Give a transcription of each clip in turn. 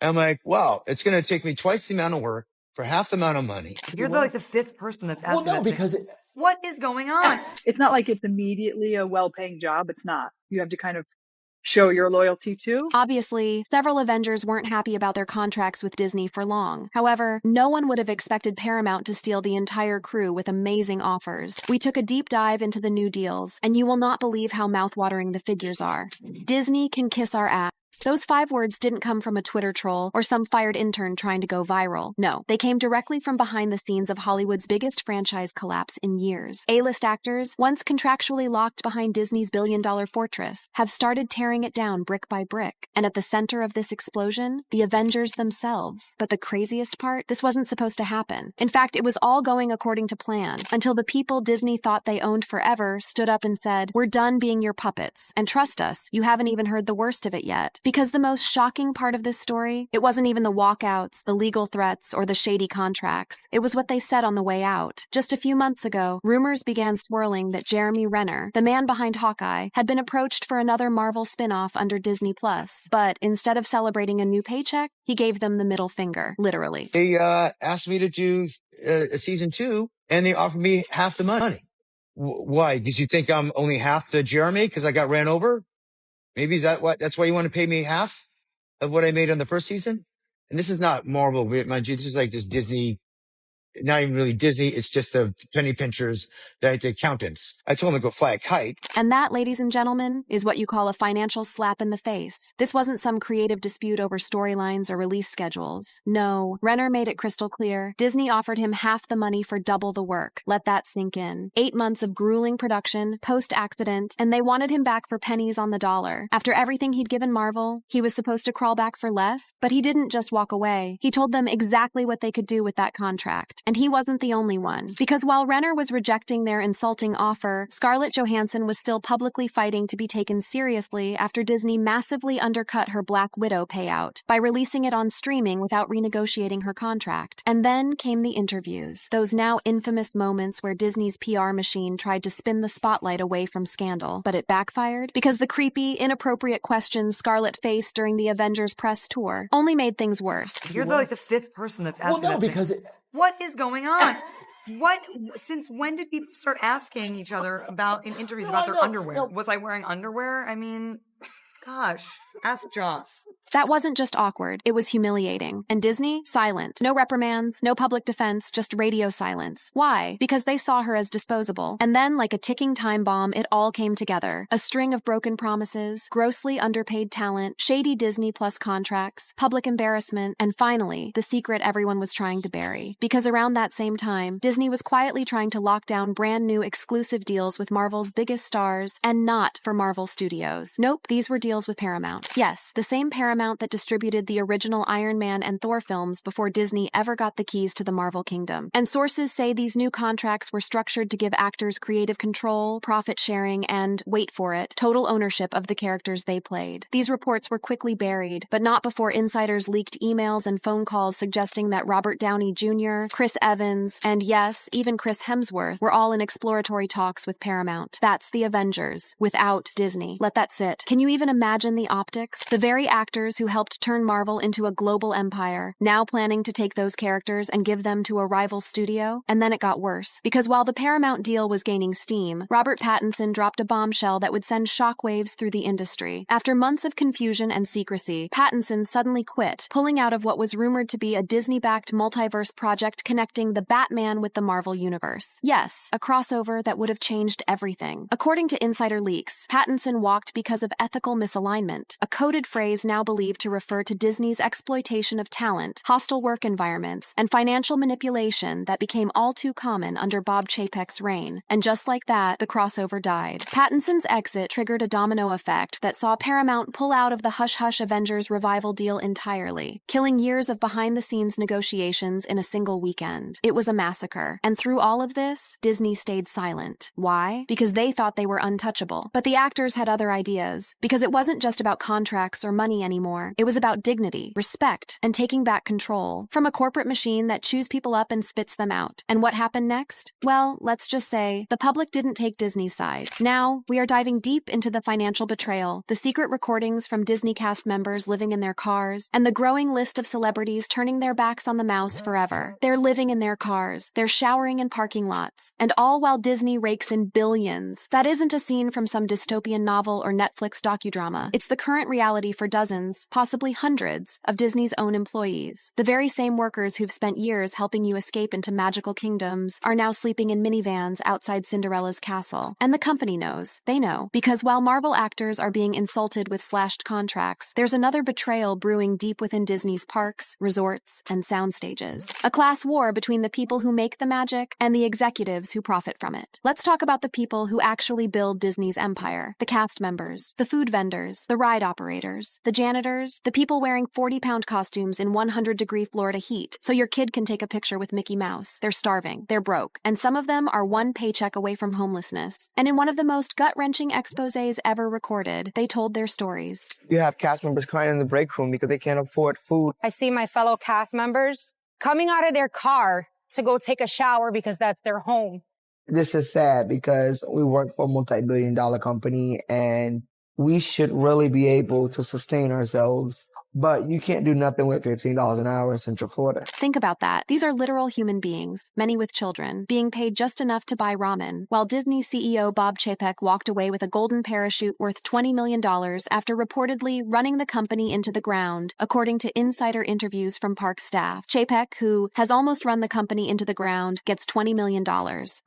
I'm like, wow, it's going to take me twice the amount of work for half the amount of money. You're like the fifth person that's asking Well, no, because what is going on? It's not like it's immediately a well-paying job. It's not. You have to kind of show your loyalty too. Obviously, several Avengers weren't happy about their contracts with Disney for long. However, no one would have expected Paramount to steal the entire crew with amazing offers. We took a deep dive into the new deals, and you will not believe how mouthwatering the figures are. Disney can kiss our ass. Those 5 words didn't come from a Twitter troll or some fired intern trying to go viral. No, they came directly from behind the scenes of Hollywood's biggest franchise collapse in years. A-list actors, once contractually locked behind Disney's billion-dollar fortress, have started tearing it down brick by brick. And at the center of this explosion, the Avengers themselves. But the craziest part? This wasn't supposed to happen. In fact, it was all going according to plan, until the people Disney thought they owned forever stood up and said, "We're done being your puppets. And trust us, you haven't even heard the worst of it yet." Because the most shocking part of this story, it wasn't even the walkouts, the legal threats, or the shady contracts. It was what they said on the way out. Just a few months ago, rumors began swirling that Jeremy Renner, the man behind Hawkeye, had been approached for another Marvel spin-off under Disney+. But instead of celebrating a new paycheck, he gave them the middle finger, literally. They asked me to do a season 2, and they offered me half the money. Why? Did you think I'm only half the Jeremy because I got ran over? Maybe that's why you want to pay me half of what I made on the first season? And this is not Marvel, mind you. This is like just Disney, not even really Disney. It's just the penny pinchers, the accountants. I told them to go fly a kite. And that, ladies and gentlemen, is what you call a financial slap in the face. This wasn't some creative dispute over storylines or release schedules. No, Renner made it crystal clear. Disney offered him half the money for double the work. Let that sink in. 8 months of grueling production, post-accident, and they wanted him back for pennies on the dollar. After everything he'd given Marvel, he was supposed to crawl back for less, but he didn't just walk away. He told them exactly what they could do with that contract. And he wasn't the only one. Because while Renner was rejecting their insulting offer, Scarlett Johansson was still publicly fighting to be taken seriously after Disney massively undercut her Black Widow payout by releasing it on streaming without renegotiating her contract. And then came the interviews, those now infamous moments where Disney's PR machine tried to spin the spotlight away from scandal. But it backfired because the creepy, inappropriate questions Scarlett faced during the Avengers press tour only made things worse. You're like the fifth person that's asking well, no, because what is going on? Since when did people start asking each other in interviews about their underwear? No. Was I wearing underwear? I mean, gosh, ask Joss. That wasn't just awkward, it was humiliating. And Disney? Silent. No reprimands, no public defense, just radio silence. Why? Because they saw her as disposable. And then, like a ticking time bomb, it all came together. A string of broken promises, grossly underpaid talent, shady Disney Plus contracts, public embarrassment, and finally, the secret everyone was trying to bury. Because around that same time, Disney was quietly trying to lock down brand new exclusive deals with Marvel's biggest stars, and not for Marvel Studios. Nope, these were deals with Paramount. Yes, the same Paramount that distributed the original Iron Man and Thor films before Disney ever got the keys to the Marvel Kingdom. And sources say these new contracts were structured to give actors creative control, profit sharing, and, wait for it, total ownership of the characters they played. These reports were quickly buried, but not before insiders leaked emails and phone calls suggesting that Robert Downey Jr., Chris Evans, and yes, even Chris Hemsworth were all in exploratory talks with Paramount. That's the Avengers, without Disney. Let that sit. Can you even imagine the optics? The very actors who helped turn Marvel into a global empire, now planning to take those characters and give them to a rival studio. And then it got worse. Because while the Paramount deal was gaining steam, Robert Pattinson dropped a bombshell that would send shockwaves through the industry. After months of confusion and secrecy, Pattinson suddenly quit, pulling out of what was rumored to be a Disney-backed multiverse project connecting the Batman with the Marvel Universe. Yes, a crossover that would have changed everything. According to insider leaks, Pattinson walked because of ethical misalignment, a coded phrase now believed to refer to Disney's exploitation of talent, hostile work environments, and financial manipulation that became all too common under Bob Chapek's reign. And just like that, the crossover died. Pattinson's exit triggered a domino effect that saw Paramount pull out of the hush-hush Avengers revival deal entirely, killing years of behind-the-scenes negotiations in a single weekend. It was a massacre. And through all of this, Disney stayed silent. Why? Because they thought they were untouchable. But the actors had other ideas. Because it wasn't wasn't just about contracts or money anymore. It was about dignity, respect, and taking back control from a corporate machine that chews people up and spits them out. And what happened next? Well, let's just say the public didn't take Disney's side. Now, we are diving deep into the financial betrayal, the secret recordings from Disney cast members living in their cars, and the growing list of celebrities turning their backs on the mouse forever. They're living in their cars, they're showering in parking lots, and all while Disney rakes in billions. That isn't a scene from some dystopian novel or Netflix docudrama. It's the current reality for dozens, possibly hundreds, of Disney's own employees. The very same workers who've spent years helping you escape into magical kingdoms are now sleeping in minivans outside Cinderella's castle. And the company knows. They know. Because while Marvel actors are being insulted with slashed contracts, there's another betrayal brewing deep within Disney's parks, resorts, and sound stages. A class war between the people who make the magic and the executives who profit from it. Let's talk about the people who actually build Disney's empire. The cast members, the food vendors, the ride operators, the janitors, the people wearing 40-pound costumes in 100-degree Florida heat so your kid can take a picture with Mickey Mouse. They're starving, they're broke, and some of them are one paycheck away from homelessness. And in one of the most gut-wrenching exposés ever recorded, they told their stories. You have cast members crying in the break room because they can't afford food. I see my fellow cast members coming out of their car to go take a shower because that's their home. This is sad because we work for a multi-billion-dollar company and we should really be able to sustain ourselves. But you can't do nothing with $15 an hour in Central Florida. Think about that. These are literal human beings, many with children, being paid just enough to buy ramen, while Disney CEO Bob Chapek walked away with a golden parachute worth $20 million after reportedly running the company into the ground, according to insider interviews from park staff. Chapek, who has almost run the company into the ground, gets $20 million.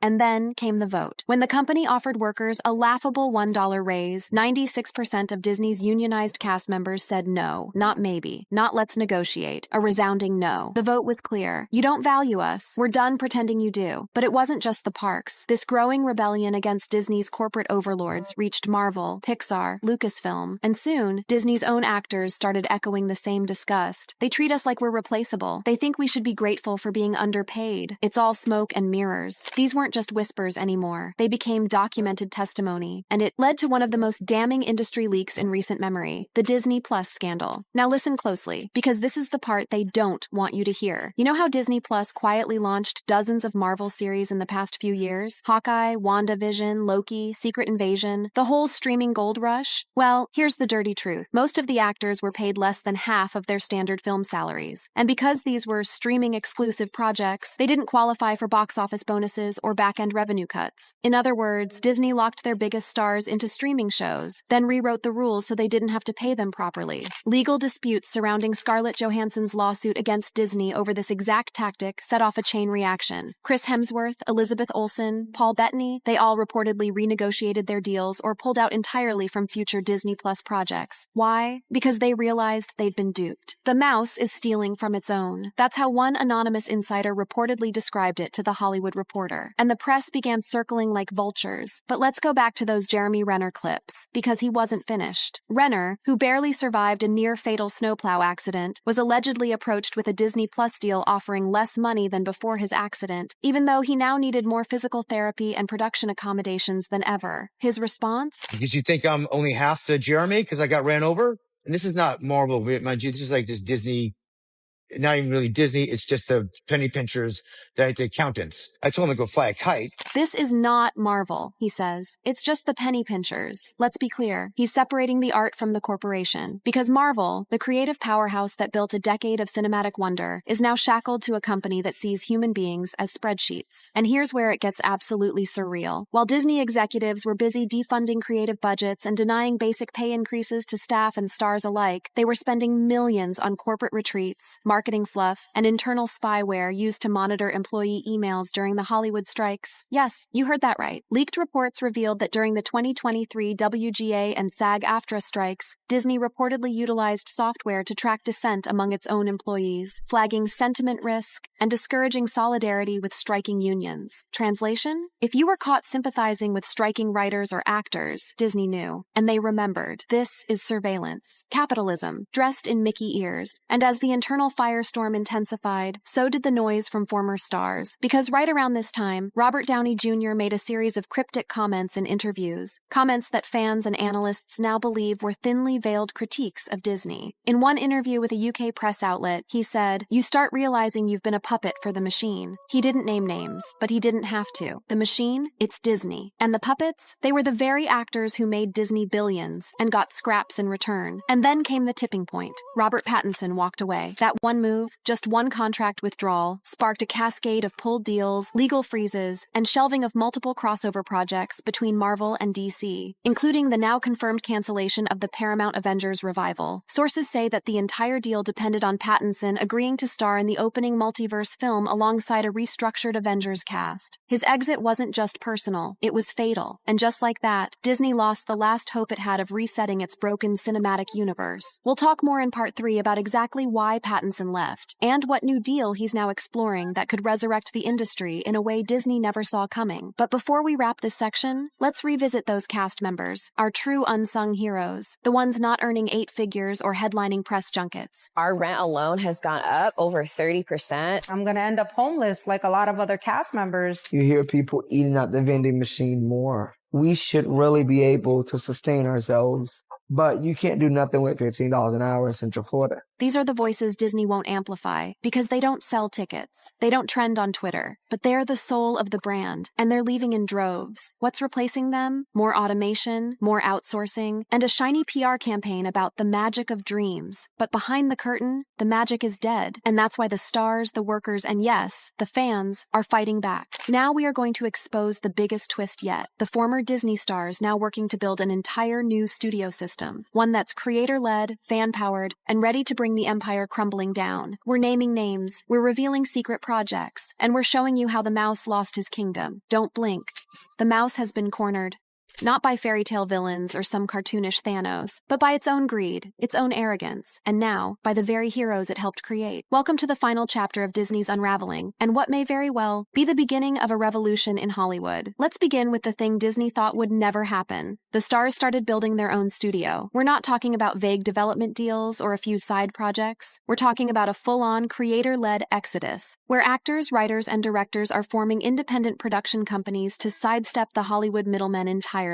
And then came the vote. When the company offered workers a laughable $1 raise, 96% of Disney's unionized cast members said no, not maybe, not let's negotiate, a resounding no. The vote was clear. You don't value us. We're done pretending you do. But it wasn't just the parks. This growing rebellion against Disney's corporate overlords reached Marvel, Pixar, Lucasfilm, and soon, Disney's own actors started echoing the same disgust. They treat us like we're replaceable. They think we should be grateful for being underpaid. It's all smoke and mirrors. These weren't just whispers anymore. They became documented testimony, and it led to one of the most damning industry leaks in recent memory, the Disney Plus scandal. Now listen closely, because this is the part they don't want you to hear. You know how Disney Plus quietly launched dozens of Marvel series in the past few years? Hawkeye, WandaVision, Loki, Secret Invasion, the whole streaming gold rush? Well, here's the dirty truth. Most of the actors were paid less than half of their standard film salaries. And because these were streaming exclusive projects, they didn't qualify for box office bonuses or back-end revenue cuts. In other words, Disney locked their biggest stars into streaming shows, then rewrote the rules so they didn't have to pay them properly. Legal disputes surrounding Scarlett Johansson's lawsuit against Disney over this exact tactic set off a chain reaction. Chris Hemsworth, Elizabeth Olsen, Paul Bettany, they all reportedly renegotiated their deals or pulled out entirely from future Disney Plus projects. Why? Because they realized they'd been duped. The mouse is stealing from its own. That's how one anonymous insider reportedly described it to The Hollywood Reporter. And the press began circling like vultures. But let's go back to those Jeremy Renner clips, because he wasn't finished. Renner, who barely survived a near-fatal snowplow accident, was allegedly approached with a Disney Plus deal offering less money than before his accident, even though he now needed more physical therapy and production accommodations than ever. His response? Because you think I'm only half the Jeremy because I got ran over? And this is not Marvel, mind you. This is like this Disney, not even really Disney. It's just the penny pinchers, the accountants. I told him to go fly a kite. This is not Marvel, he says. It's just the penny pinchers. Let's be clear. He's separating the art from the corporation. Because Marvel, the creative powerhouse that built a decade of cinematic wonder, is now shackled to a company that sees human beings as spreadsheets. And here's where it gets absolutely surreal. While Disney executives were busy defunding creative budgets and denying basic pay increases to staff and stars alike, they were spending millions on corporate retreats, marketing fluff, and internal spyware used to monitor employee emails during the Hollywood strikes. Yes, you heard that right. Leaked reports revealed that during the 2023 WGA and SAG-AFTRA strikes, Disney reportedly utilized software to track dissent among its own employees, flagging sentiment risk and discouraging solidarity with striking unions. Translation? If you were caught sympathizing with striking writers or actors, Disney knew, and they remembered. This is surveillance. Capitalism, dressed in Mickey ears. And as the internal firestorm intensified, so did the noise from former stars. Because right around this time, Robert Downey Jr. made a series of cryptic comments in interviews, comments that fans and analysts now believe were thinly veiled critiques of Disney. In one interview with a UK press outlet, he said, "You start realizing you've been a puppet for the machine." He didn't name names, but he didn't have to. The machine, it's Disney. And the puppets, they were the very actors who made Disney billions and got scraps in return. And then came the tipping point. Robert Pattinson walked away. That one move, just one contract withdrawal, sparked a cascade of pulled deals, legal freezes, and shelving of multiple crossover projects between Marvel and DC, including the now confirmed cancellation of the Paramount Avengers revival. Sources say that the entire deal depended on Pattinson agreeing to star in the opening multiverse film alongside a restructured Avengers cast. His exit wasn't just personal, it was fatal. And just like that, Disney lost the last hope it had of resetting its broken cinematic universe. We'll talk more in part 3 about exactly why Pattinson left, and what new deal he's now exploring that could resurrect the industry in a way Disney never saw coming. But before we wrap this section, let's revisit those cast members, our true unsung heroes, the ones not earning 8 figures or headlining press junkets. Our rent alone has gone up over 30%. I'm going to end up homeless like a lot of other cast members. You hear people eating at the vending machine more. We should really be able to sustain ourselves, but you can't do nothing with $15 an hour in Central Florida. These are the voices Disney won't amplify because they don't sell tickets. They don't trend on Twitter, but they're the soul of the brand, and they're leaving in droves. What's replacing them? More automation, more outsourcing, and a shiny PR campaign about the magic of dreams. But behind the curtain, the magic is dead, and that's why the stars, the workers, and yes, the fans are fighting back. Now we are going to expose the biggest twist yet. The former Disney stars now working to build an entire new studio system, one that's creator-led, fan-powered, and ready to bring the empire crumbling down. We're naming names, we're revealing secret projects, and we're showing you how the mouse lost his kingdom. Don't blink. The mouse has been cornered. Not by fairy tale villains or some cartoonish Thanos, but by its own greed, its own arrogance, and now, by the very heroes it helped create. Welcome to the final chapter of Disney's unraveling, and what may very well be the beginning of a revolution in Hollywood. Let's begin with the thing Disney thought would never happen. The stars started building their own studio. We're not talking about vague development deals or a few side projects. We're talking about a full-on, creator-led exodus, where actors, writers, and directors are forming independent production companies to sidestep the Hollywood middlemen entirely.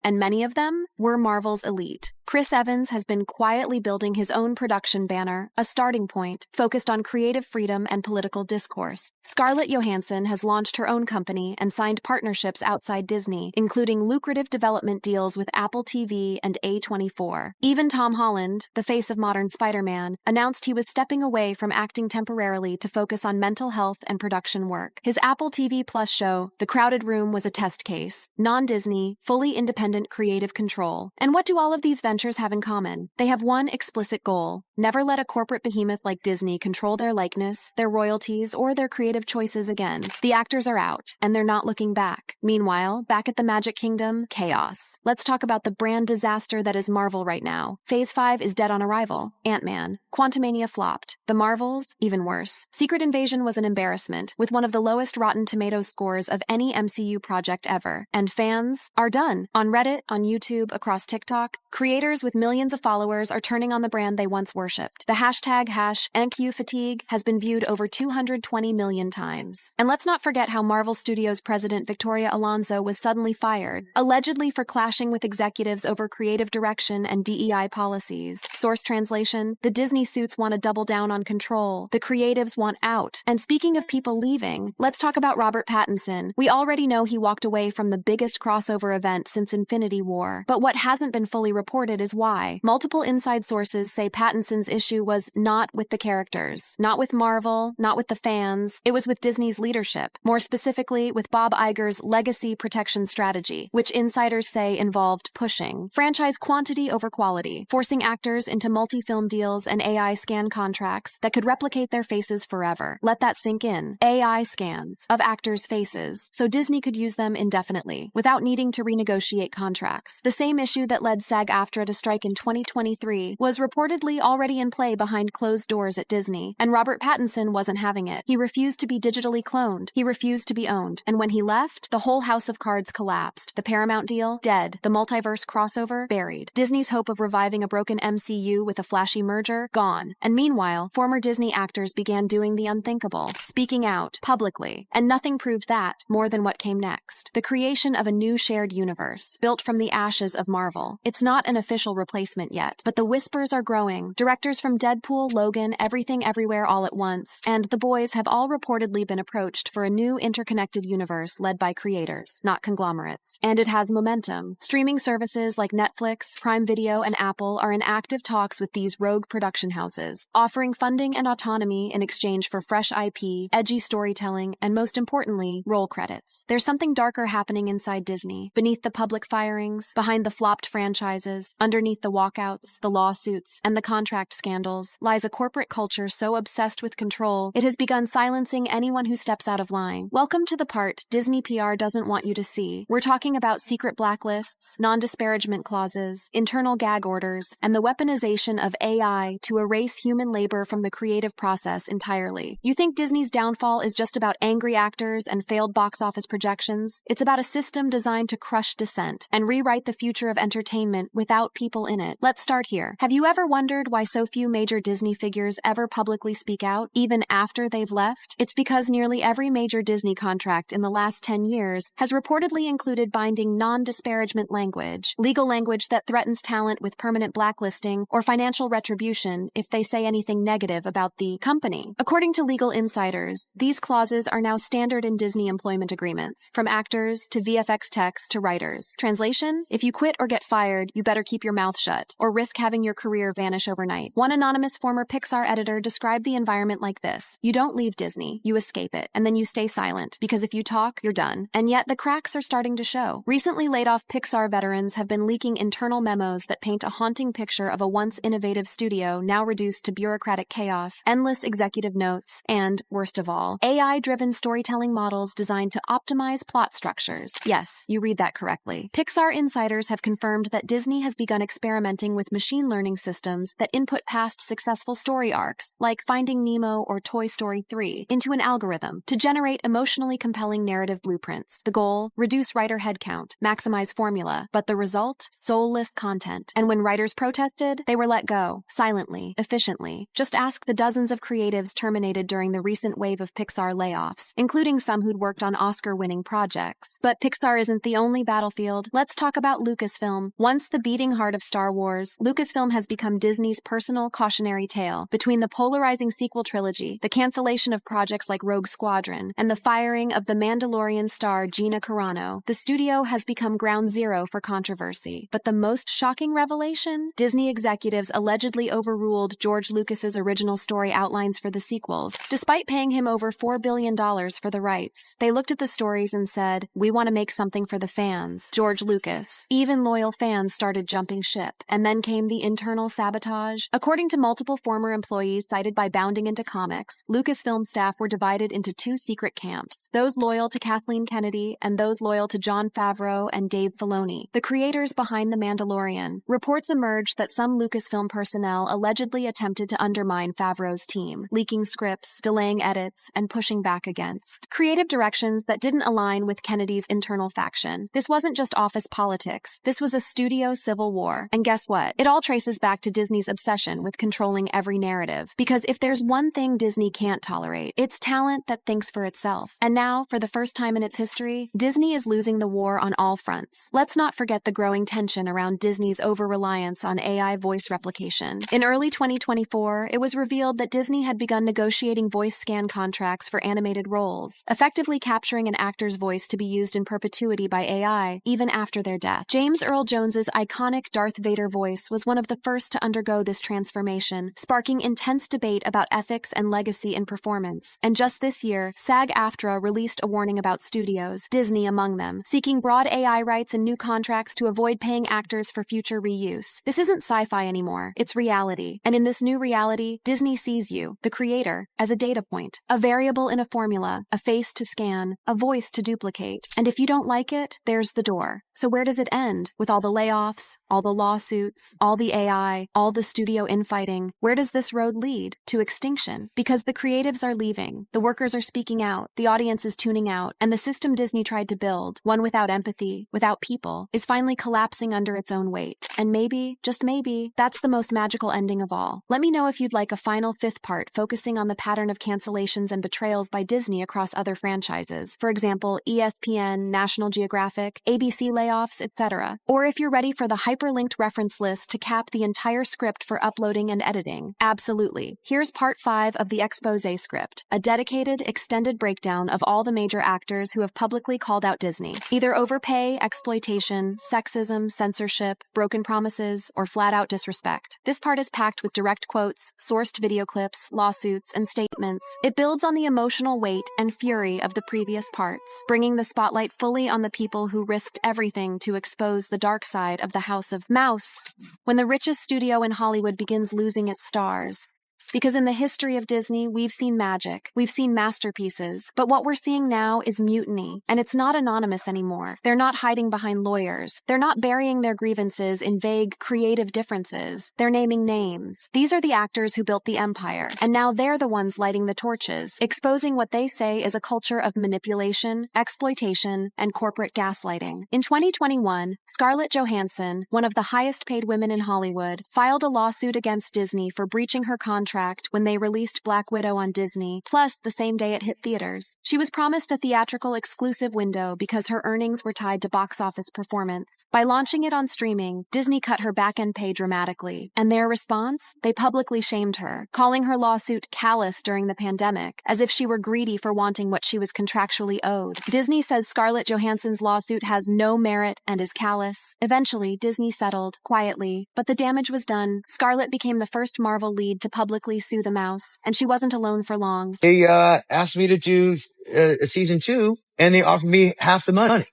And many of them were Marvel's elite. Chris Evans has been quietly building his own production banner, A Starting Point, focused on creative freedom and political discourse. Scarlett Johansson has launched her own company and signed partnerships outside Disney, including lucrative development deals with Apple TV and A24. Even Tom Holland, the face of modern Spider-Man, announced he was stepping away from acting temporarily to focus on mental health and production work. His Apple TV Plus show, The Crowded Room, was a test case. Non-Disney, fully independent creative control. And what do all of these ventures have in common? They have one explicit goal: never let a corporate behemoth like Disney control their likeness, their royalties, or their creative choices again. The actors are out, and they're not looking back. Meanwhile, back at the Magic Kingdom, chaos. Let's talk about the brand disaster that is Marvel right now. Phase 5 is dead on arrival. Ant-Man. Quantumania flopped. The Marvels, even worse. Secret Invasion was an embarrassment, with one of the lowest Rotten Tomatoes scores of any MCU project ever. And fans are done. On Reddit, on YouTube, across TikTok, creators with millions of followers are turning on the brand they once worshipped. The hashtag #NQFatigue has been viewed over 220 million times. And let's not forget how Marvel Studios president Victoria Alonso was suddenly fired, allegedly for clashing with executives over creative direction and DEI policies. Source translation: the Disney suits want to double down on control. The creatives want out. And speaking of people leaving, let's talk about Robert Pattinson. We already know he walked away from the biggest crossover event since Infinity War. But what hasn't been fully reported is why. Multiple inside sources say Pattinson's issue was not with the characters, not with Marvel, not with the fans. It was with Disney's leadership, more specifically with Bob Iger's legacy protection strategy, which insiders say involved pushing franchise quantity over quality, forcing actors into multi-film deals and AI scan contracts that could replicate their faces forever. Let that sink in. AI scans of actors' faces, so Disney could use them indefinitely, without needing to renegotiate contracts. The same issue that led SAG-AFTRA to strike in 2023 was reportedly already already in play behind closed doors at Disney, and Robert Pattinson wasn't having it. He refused to be digitally cloned. He refused to be owned. And when he left, the whole house of cards collapsed. The Paramount deal, dead. The multiverse crossover, buried. Disney's hope of reviving a broken MCU with a flashy merger, gone. And meanwhile, former Disney actors began doing the unthinkable, speaking out, publicly. And nothing proved that more than what came next. The creation of a new shared universe, built from the ashes of Marvel. It's not an official replacement yet, but the whispers are growing. Directors from Deadpool, Logan, Everything Everywhere All at Once, and The Boys have all reportedly been approached for a new interconnected universe led by creators, not conglomerates. And it has momentum. Streaming services like Netflix, Prime Video, and Apple are in active talks with these rogue production houses, offering funding and autonomy in exchange for fresh IP, edgy storytelling, and most importantly, roll credits. There's something darker happening inside Disney, beneath the public firings, behind the flopped franchises, underneath the walkouts, the lawsuits, and the contract scandals, lies a corporate culture so obsessed with control, it has begun silencing anyone who steps out of line. Welcome to the part Disney PR doesn't want you to see. We're talking about secret blacklists, non-disparagement clauses, internal gag orders, and the weaponization of AI to erase human labor from the creative process entirely. You think Disney's downfall is just about angry actors and failed box office projections? It's about a system designed to crush dissent and rewrite the future of entertainment without people in it. Let's start here. Have you ever wondered why so few major Disney figures ever publicly speak out, even after they've left? It's because nearly every major Disney contract in the last 10 years has reportedly included binding non-disparagement language, legal language that threatens talent with permanent blacklisting or financial retribution if they say anything negative about the company. According to legal insiders, these clauses are now standard in Disney employment agreements, from actors to VFX techs to writers. Translation? If you quit or get fired, you better keep your mouth shut, or risk having your career vanish overnight. One anonymous former Pixar editor described the environment like this: you don't leave Disney, you escape it, and then you stay silent, because if you talk, you're done. And yet the cracks are starting to show. Recently laid off Pixar veterans have been leaking internal memos that paint a haunting picture of a once innovative studio now reduced to bureaucratic chaos, endless executive notes, and, worst of all, AI-driven storytelling models designed to optimize plot structures. Yes, you read that correctly. Pixar insiders have confirmed that Disney has begun experimenting with machine learning systems that input past successful story arcs, like Finding Nemo or Toy Story 3, into an algorithm to generate emotionally compelling narrative blueprints. The goal? Reduce writer headcount, maximize formula, but the result? Soulless content. And when writers protested, they were let go, silently, efficiently. Just ask the dozens of creatives terminated during the recent wave of Pixar layoffs, including some who'd worked on Oscar-winning projects. But Pixar isn't the only battlefield. Let's talk about Lucasfilm. Once the beating heart of Star Wars, Lucasfilm has become Disney's personal cautionary tale. Between the polarizing sequel trilogy, the cancellation of projects like Rogue Squadron, and the firing of the Mandalorian star Gina Carano, the studio has become ground zero for controversy. But the most shocking revelation? Disney executives allegedly overruled George Lucas's original story outlines for the sequels. Despite paying him over $4 billion for the rights, they looked at the stories and said, "We want to make something for the fans." George Lucas. Even loyal fans started jumping ship. And then came the internal sabotage. According to multiple former employees cited by Bounding Into Comics, Lucasfilm staff were divided into two secret camps, those loyal to Kathleen Kennedy and those loyal to Jon Favreau and Dave Filoni, the creators behind The Mandalorian. Reports emerged that some Lucasfilm personnel allegedly attempted to undermine Favreau's team, leaking scripts, delaying edits, and pushing back against creative directions that didn't align with Kennedy's internal faction. This wasn't just office politics. This was a studio civil war. And guess what? It all traces back to Disney's obsession with controlling every narrative. Because if there's one thing Disney can't tolerate, it's talent that thinks for itself. And now, for the first time in its history, Disney is losing the war on all fronts. Let's not forget the growing tension around Disney's over-reliance on AI voice replication. In early 2024, it was revealed that Disney had begun negotiating voice scan contracts for animated roles, effectively capturing an actor's voice to be used in perpetuity by AI, even after their death. James Earl Jones's iconic Darth Vader voice was one of the first to undergo this transformation, sparking intense debate about ethics and legacy in performance. And just this year, SAG-AFTRA released a warning about studios, Disney among them, seeking broad AI rights and new contracts to avoid paying actors for future reuse. This isn't sci-fi anymore, it's reality. And in this new reality, Disney sees you, the creator, as a data point, a variable in a formula, a face to scan, a voice to duplicate. And if you don't like it, there's the door. So where does it end? With all the layoffs, all the lawsuits, all the AI, all the studio studio infighting, where does this road lead? To extinction. Because the creatives are leaving, the workers are speaking out, the audience is tuning out, and the system Disney tried to build, one without empathy, without people, is finally collapsing under its own weight. And maybe, just maybe, that's the most magical ending of all. Let me know if you'd like a final fifth part focusing on the pattern of cancellations and betrayals by Disney across other franchises. For example, ESPN, National Geographic, ABC layoffs, etc. Or if you're ready for the hyperlinked reference list to cap the entire script for uploading and editing. Absolutely. Here's part 5 of the expose script, a dedicated, extended breakdown of all the major actors who have publicly called out Disney. Either overpay, exploitation, sexism, censorship, broken promises, or flat-out disrespect. This part is packed with direct quotes, sourced video clips, lawsuits, and statements. It builds on the emotional weight and fury of the previous parts, bringing the spotlight fully on the people who risked everything to expose the dark side of the House of Mouse. When the richest studio in Hollywood begins losing its stars. Because in the history of Disney, we've seen magic, we've seen masterpieces, but what we're seeing now is mutiny, and it's not anonymous anymore. They're not hiding behind lawyers. They're not burying their grievances in vague, creative differences. They're naming names. These are the actors who built the empire, and now they're the ones lighting the torches, exposing what they say is a culture of manipulation, exploitation, and corporate gaslighting. In 2021, Scarlett Johansson, one of the highest-paid women in Hollywood, filed a lawsuit against Disney for breaching her contract when they released Black Widow on Disney, plus the same day it hit theaters. She was promised a theatrical exclusive window because her earnings were tied to box office performance. By launching it on streaming, Disney cut her back-end pay dramatically. And their response? They publicly shamed her, calling her lawsuit callous during the pandemic, as if she were greedy for wanting what she was contractually owed. Disney says Scarlett Johansson's lawsuit has no merit and is callous. Eventually, Disney settled, quietly, but the damage was done. Scarlett became the first Marvel lead to publicly sue the mouse, and she wasn't alone for long. They asked me to do a season 2, and they offered me half the money.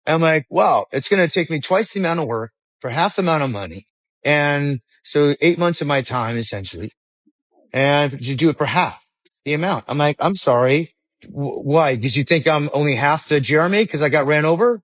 I'm like, wow, it's going to take me twice the amount of work for half the amount of money. And so 8 months of my time, essentially, and to do it for half the amount. I'm like, I'm sorry. Why? Did you think I'm only half the Jeremy because I got ran over?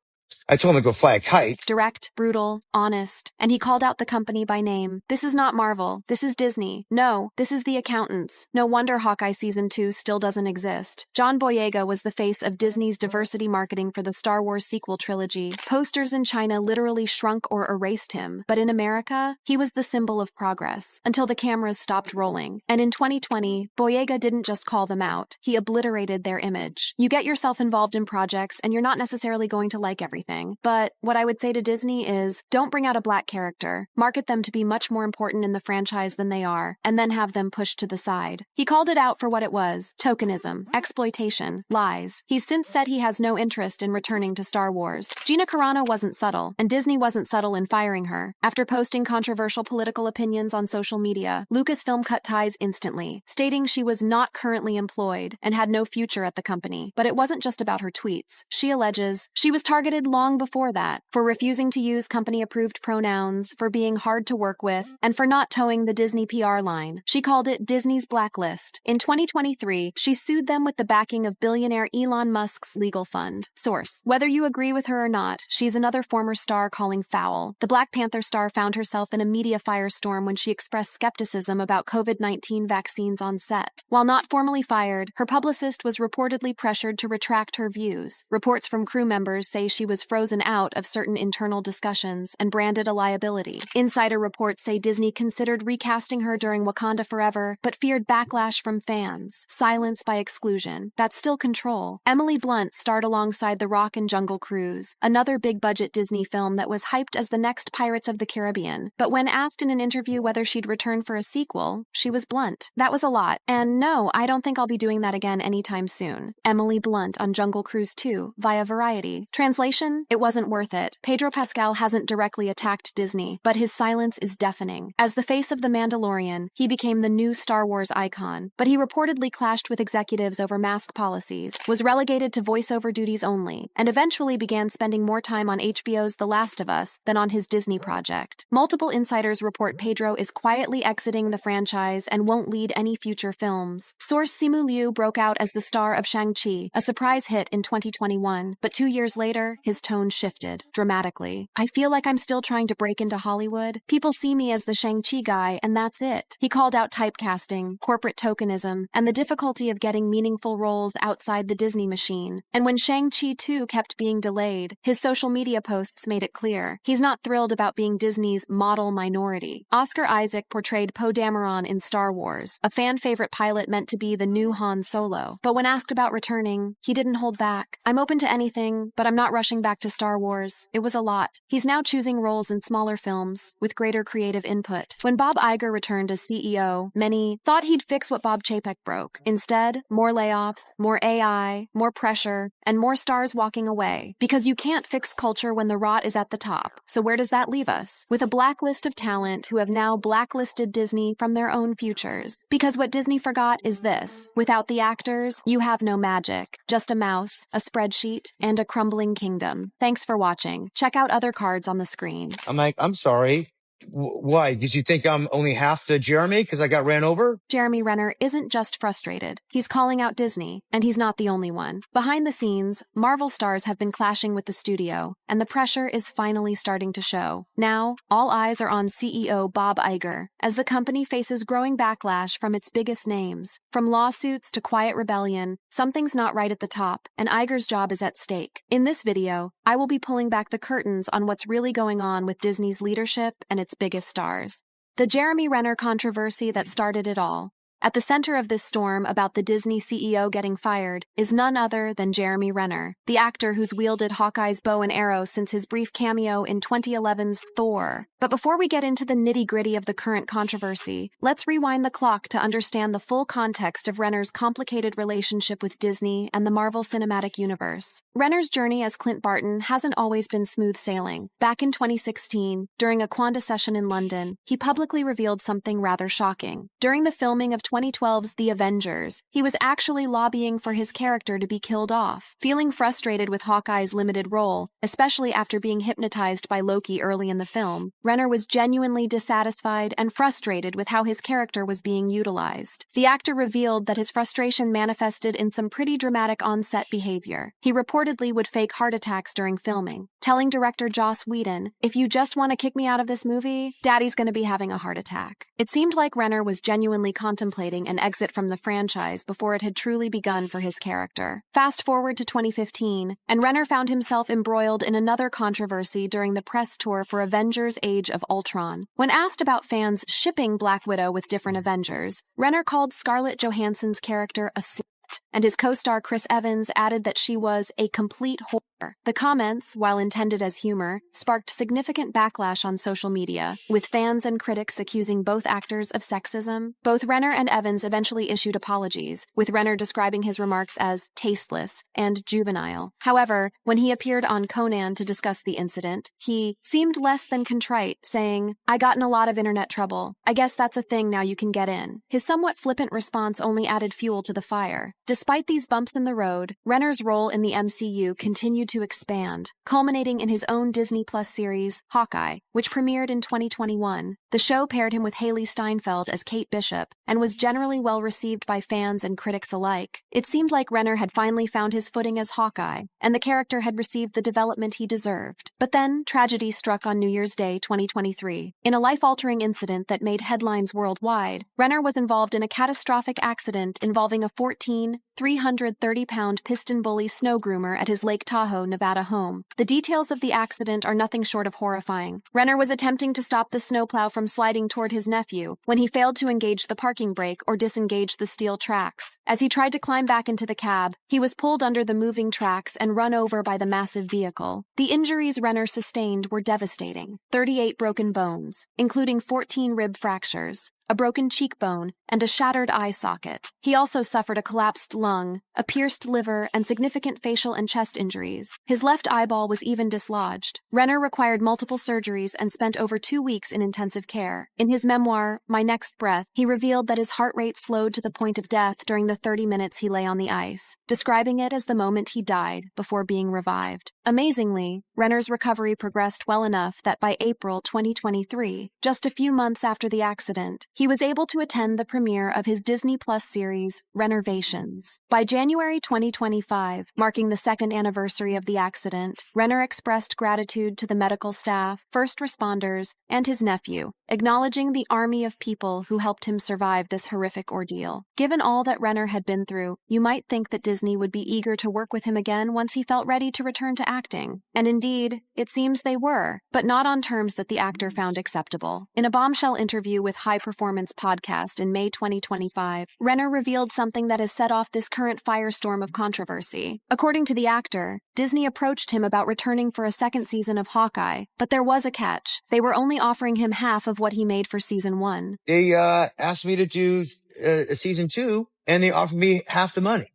I told him to go fly a kite. Direct, brutal, honest, and he called out the company by name. This is not Marvel. This is Disney. No, this is the accountants. No wonder Hawkeye Season 2 still doesn't exist. John Boyega was the face of Disney's diversity marketing for the Star Wars sequel trilogy. Posters in China literally shrunk or erased him, but in America, he was the symbol of progress, until the cameras stopped rolling. And in 2020, Boyega didn't just call them out. He obliterated their image. You get yourself involved in projects, and you're not necessarily going to like everything. But what I would say to Disney is, don't bring out a black character, market them to be much more important in the franchise than they are, and then have them pushed to the side. He called it out for what it was: tokenism, exploitation, lies. He's since said he has no interest in returning to Star Wars. Gina Carano wasn't subtle, and Disney wasn't subtle in firing her. After posting controversial political opinions on social media, Lucasfilm cut ties instantly, stating she was not currently employed and had no future at the company. But it wasn't just about her tweets. She alleges she was targeted long before that for refusing to use company-approved pronouns, for being hard to work with, and for not towing the Disney PR line. She called it Disney's blacklist. In 2023, she sued them with the backing of billionaire Elon Musk's legal fund. Source: whether you agree with her or not, she's another former star calling foul. The Black Panther star found herself in a media firestorm when she expressed skepticism about COVID-19 vaccines on set. While not formally fired, her publicist was reportedly pressured to retract her views. Reports from crew members say she was frozen out of certain internal discussions and branded a liability. Insider reports say Disney considered recasting her during Wakanda Forever, but feared backlash from fans. Silence by exclusion. That's still control. Emily Blunt starred alongside The Rock in Jungle Cruise, another big-budget Disney film that was hyped as the next Pirates of the Caribbean. But when asked in an interview whether she'd return for a sequel, she was blunt. That was a lot. And no, I don't think I'll be doing that again anytime soon. Emily Blunt on Jungle Cruise 2 via Variety. Translation: it wasn't worth it. Pedro Pascal hasn't directly attacked Disney, but his silence is deafening. As the face of The Mandalorian, he became the new Star Wars icon, but he reportedly clashed with executives over mask policies, was relegated to voiceover duties only, and eventually began spending more time on HBO's The Last of Us than on his Disney project. Multiple insiders report Pedro is quietly exiting the franchise and won't lead any future films. Source: Simu Liu broke out as the star of Shang-Chi, a surprise hit in 2021, but 2 years later, his tone shifted dramatically. I feel like I'm still trying to break into Hollywood. People see me as the Shang-Chi guy, and that's it. He called out typecasting, corporate tokenism, and the difficulty of getting meaningful roles outside the Disney machine. And when Shang-Chi 2 kept being delayed, his social media posts made it clear he's not thrilled about being Disney's model minority. Oscar Isaac portrayed Poe Dameron in Star Wars, a fan-favorite pilot meant to be the new Han Solo. But when asked about returning, he didn't hold back. I'm open to anything, but I'm not rushing back to Star Wars. It was a lot. He's now choosing roles in smaller films with greater creative input. When Bob Iger returned as CEO, many thought he'd fix what Bob Chapek broke. Instead, more layoffs, more AI, more pressure, and more stars walking away. Because you can't fix culture when the rot is at the top. So where does that leave us? With a blacklist of talent who have now blacklisted Disney from their own futures. Because what Disney forgot is this: without the actors, you have no magic. Just a mouse, a spreadsheet, and a crumbling kingdom. Thanks for watching. Check out other cards on the screen. I'm like, I'm sorry. Why? Did you think I'm only half the Jeremy because I got ran over? Jeremy Renner isn't just frustrated. He's calling out Disney, and he's not the only one. Behind the scenes, Marvel stars have been clashing with the studio, and the pressure is finally starting to show. Now, all eyes are on CEO Bob Iger, as the company faces growing backlash from its biggest names. From lawsuits to quiet rebellion, something's not right at the top, and Iger's job is at stake. In this video, I will be pulling back the curtains on what's really going on with Disney's leadership and its biggest stars. The Jeremy Renner controversy that started it all. At the center of this storm about the Disney CEO getting fired is none other than Jeremy Renner, the actor who's wielded Hawkeye's bow and arrow since his brief cameo in 2011's Thor. But before we get into the nitty-gritty of the current controversy, let's rewind the clock to understand the full context of Renner's complicated relationship with Disney and the Marvel Cinematic Universe. Renner's journey as Clint Barton hasn't always been smooth sailing. Back in 2016, during a Quanda session in London, he publicly revealed something rather shocking. During the filming of 2012's The Avengers, he was actually lobbying for his character to be killed off. Feeling frustrated with Hawkeye's limited role, especially after being hypnotized by Loki early in the film, Renner was genuinely dissatisfied and frustrated with how his character was being utilized. The actor revealed that his frustration manifested in some pretty dramatic on-set behavior. He reportedly would fake heart attacks during filming, telling director Joss Whedon, "If you just want to kick me out of this movie, Daddy's going to be having a heart attack." It seemed like Renner was genuinely contemplating an exit from the franchise before it had truly begun for his character. Fast forward to 2015, and Renner found himself embroiled in another controversy during the press tour for Avengers Age of Ultron. When asked about fans shipping Black Widow with different Avengers, Renner called Scarlett Johansson's character a slut, and his co-star Chris Evans added that she was a complete whore. The comments, while intended as humor, sparked significant backlash on social media, with fans and critics accusing both actors of sexism. Both Renner and Evans eventually issued apologies, with Renner describing his remarks as tasteless and juvenile. However, when he appeared on Conan to discuss the incident, he seemed less than contrite, saying, "I got in a lot of internet trouble. I guess that's a thing now you can get in." His somewhat flippant response only added fuel to the fire. Despite these bumps in the road, Renner's role in the MCU continued to expand, culminating in his own Disney Plus series, Hawkeye, which premiered in 2021. The show paired him with Haley Steinfeld as Kate Bishop and was generally well received by fans and critics alike. It seemed like Renner had finally found his footing as Hawkeye, and the character had received the development he deserved. But then, tragedy struck on New Year's Day 2023. In a life-altering incident that made headlines worldwide, Renner was involved in a catastrophic accident involving a 330-pound piston bully snow groomer at his Lake Tahoe, Nevada home. The details of the accident are nothing short of horrifying. Renner was attempting to stop the snowplow from sliding toward his nephew when he failed to engage the parking brake or disengage the steel tracks. As he tried to climb back into the cab, he was pulled under the moving tracks and run over by the massive vehicle. The injuries Renner sustained were devastating. 38 broken bones, including 14 rib fractures, a broken cheekbone, and a shattered eye socket. He also suffered a collapsed lung, a pierced liver, and significant facial and chest injuries. His left eyeball was even dislodged. Renner required multiple surgeries and spent over 2 weeks in intensive care. In his memoir, My Next Breath, he revealed that his heart rate slowed to the point of death during the 30 minutes he lay on the ice, describing it as the moment he died before being revived. Amazingly, Renner's recovery progressed well enough that by April 2023, just a few months after the accident, he was able to attend the premiere of his Disney Plus series, Rennervations. needs. By January 2025, marking the second anniversary of the accident, Renner expressed gratitude to the medical staff, first responders, and his nephew, acknowledging the army of people who helped him survive this horrific ordeal. Given all that Renner had been through, you might think that Disney would be eager to work with him again once he felt ready to return to acting. And indeed, it seems they were, but not on terms that the actor found acceptable. In a bombshell interview with High Performance Podcast in May 2025, Renner revealed something that has set off this current firestorm of controversy. According to the actor, Disney approached him about returning for a second season of Hawkeye, but there was a catch. They were only offering him half of what he made for season 1. They asked me to do a season 2, and they offered me half the money.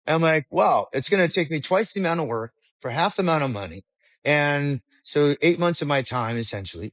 I'm like, wow, it's going to take me twice the amount of work for half the amount of money. And so 8 months of my time, essentially,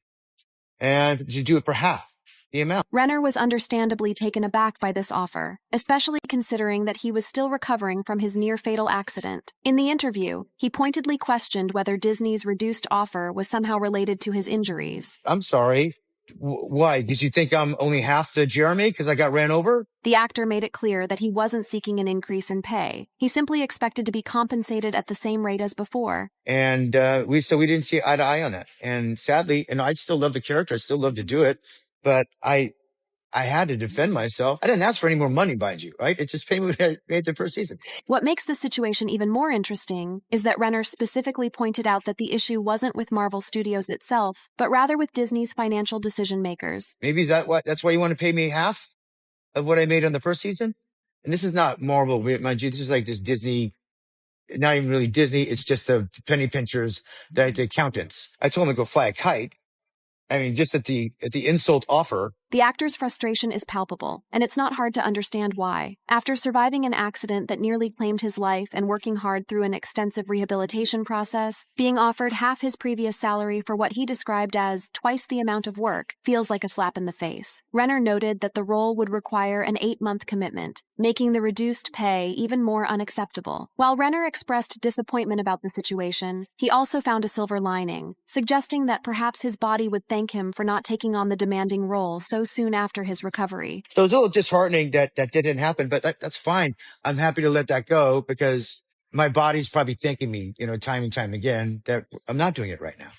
and to do it for half the amount. Renner was understandably taken aback by this offer, especially considering that he was still recovering from his near-fatal accident. In the interview, he pointedly questioned whether Disney's reduced offer was somehow related to his injuries. I'm sorry. Why? Did you think I'm only half the Jeremy because I got ran over? The actor made it clear that he wasn't seeking an increase in pay. He simply expected to be compensated at the same rate as before. And we didn't see eye to eye on that. And sadly, and I still love the character. I still love to do it. But I had to defend myself. I didn't ask for any more money, mind you, right? It's just payment I made the first season. What makes this situation even more interesting is that Renner specifically pointed out that the issue wasn't with Marvel Studios itself, but rather with Disney's financial decision makers. Maybe that's why you want to pay me half of what I made on the first season? And this is not Marvel, mind you. This is like this Disney, not even really Disney. It's just the penny pinchers, the accountants. I told them to go fly a kite. I mean, just at the insult offer. The actor's frustration is palpable, and it's not hard to understand why. After surviving an accident that nearly claimed his life and working hard through an extensive rehabilitation process, being offered half his previous salary for what he described as twice the amount of work feels like a slap in the face. Renner noted that the role would require an 8-month commitment, making the reduced pay even more unacceptable. While Renner expressed disappointment about the situation, he also found a silver lining, suggesting that perhaps his body would thank him for not taking on the demanding role so soon after his recovery. So it's a little disheartening that didn't happen, but that's fine. I'm happy to let that go because my body's probably thanking me, time and time again that I'm not doing it right now.